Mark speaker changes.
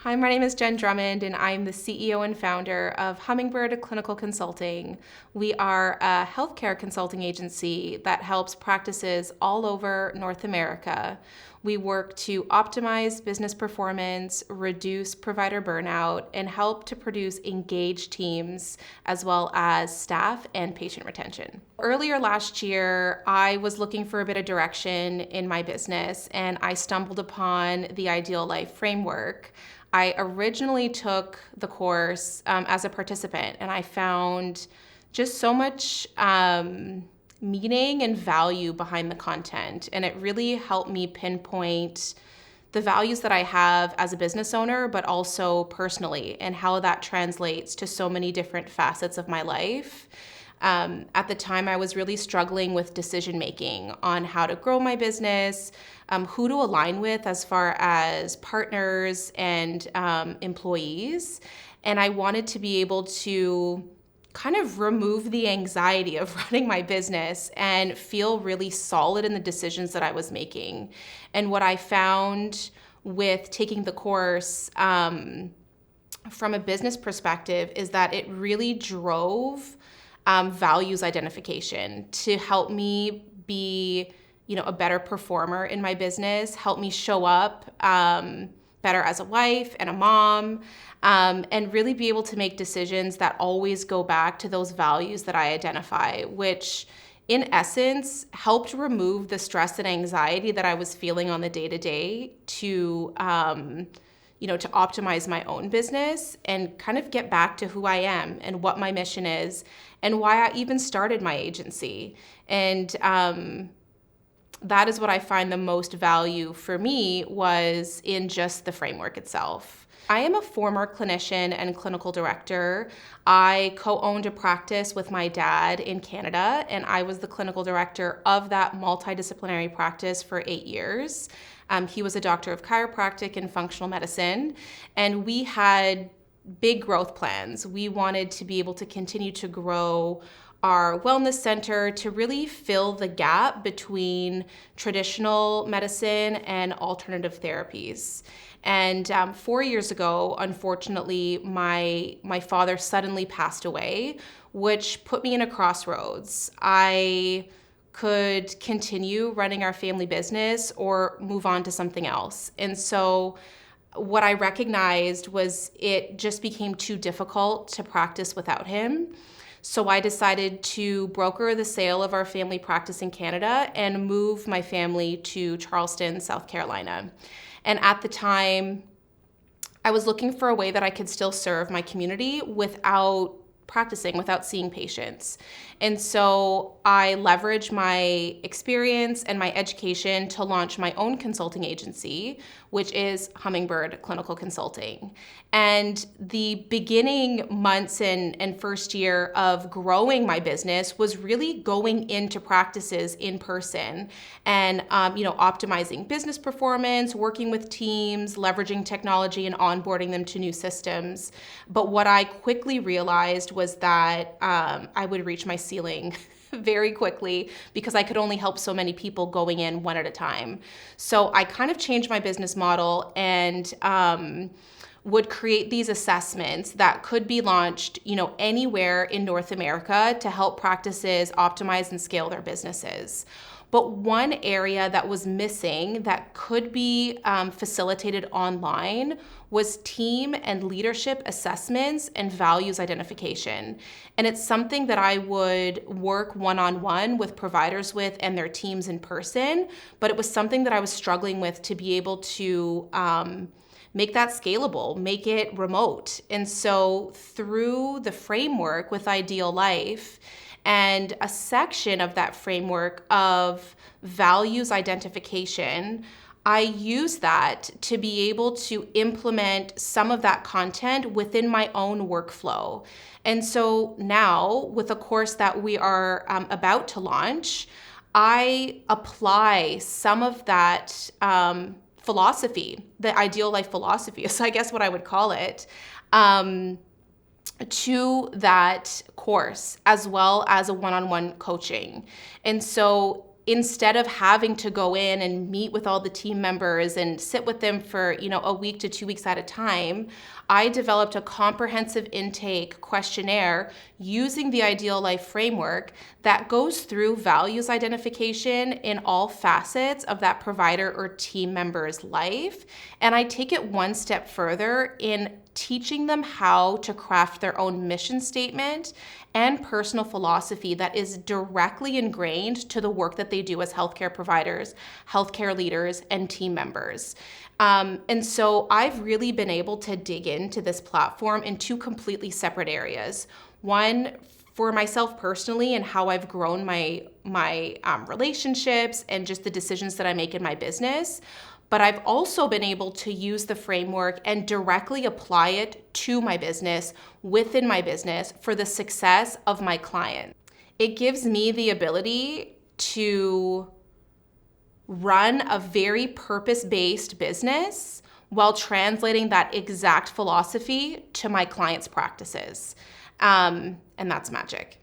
Speaker 1: Hi, my name is Gen Drummond, and I'm the CEO and founder of Hummingbird Clinical Consulting. We are a healthcare consulting agency that helps practices all over North America. We work to optimize business performance, reduce provider burnout, and help to produce engaged teams, as well as staff and patient retention. Earlier last year, I was looking for a bit of direction in my business, and I stumbled upon the Ideal Life framework. I originally took the course as a participant, and I found just so much meaning and value behind the content. And it really helped me pinpoint the values that I have as a business owner, but also personally, and how that translates to so many different facets of my life. At the time, I was really struggling with decision making on how to grow my business, who to align with as far as partners and employees. And I wanted to be able to kind of remove the anxiety of running my business and feel really solid in the decisions that I was making. And what I found with taking the course from a business perspective is that it really drove values identification to help me be, a better performer in my business, help me show up better as a wife and a mom, and really be able to make decisions that always go back to those values that I identify, which in essence helped remove the stress and anxiety that I was feeling on the day-to-day to optimize my own business and kind of get back to who I am and what my mission is and why I even started my agency. And that is what I find the most value for me was in just the framework itself. I am a former clinician and clinical director. I co-owned a practice with my dad in Canada, and I was the clinical director of that multidisciplinary practice for 8 years. He was a doctor of chiropractic and functional medicine, and we had big growth plans. We wanted to be able to continue to grow our wellness center to really fill the gap between traditional medicine and alternative therapies. And 4 years ago, unfortunately, my father suddenly passed away, which put me in a crossroads. I could continue running our family business or move on to something else. And so what I recognized was it just became too difficult to practice without him. So I decided to broker the sale of our family practice in Canada and move my family to Charleston, South Carolina. And at the time, I was looking for a way that I could still serve my community without practicing, without seeing patients. And so I leveraged my experience and my education to launch my own consulting agency, which is Hummingbird Clinical Consulting. And the beginning months and first year of growing my business was really going into practices in person and optimizing business performance, working with teams, leveraging technology and onboarding them to new systems. But what I quickly realized was that I would reach my ceiling very quickly because I could only help so many people going in one at a time. So I kind of changed my business model and would create these assessments that could be launched, anywhere in North America to help practices optimize and scale their businesses. But one area that was missing that could be facilitated online was team and leadership assessments and values identification. And it's something that I would work one-on-one with providers with and their teams in person, but it was something that I was struggling with to be able to make that scalable, make it remote. And so through the framework with Ideal Life, and a section of that framework of values identification, I use that to be able to implement some of that content within my own workflow. And so now, with a course that we are about to launch, I apply some of that philosophy, the Ideal Life philosophy is I guess what I would call it, to that course, as well as a one-on-one coaching. And so instead of having to go in and meet with all the team members and sit with them for, a week to 2 weeks at a time, I developed a comprehensive intake questionnaire using the Ideal Life framework that goes through values identification in all facets of that provider or team member's life. And I take it one step further in teaching them how to craft their own mission statement and personal philosophy that is directly ingrained to the work that they do as healthcare providers, healthcare leaders, and team members. And so I've really been able to dig into this platform in two completely separate areas. One, for myself personally and how I've grown my relationships and just the decisions that I make in my business. But I've also been able to use the framework and directly apply it to my business, within my business, for the success of my client. It gives me the ability to run a very purpose-based business while translating that exact philosophy to my clients' practices. And that's magic.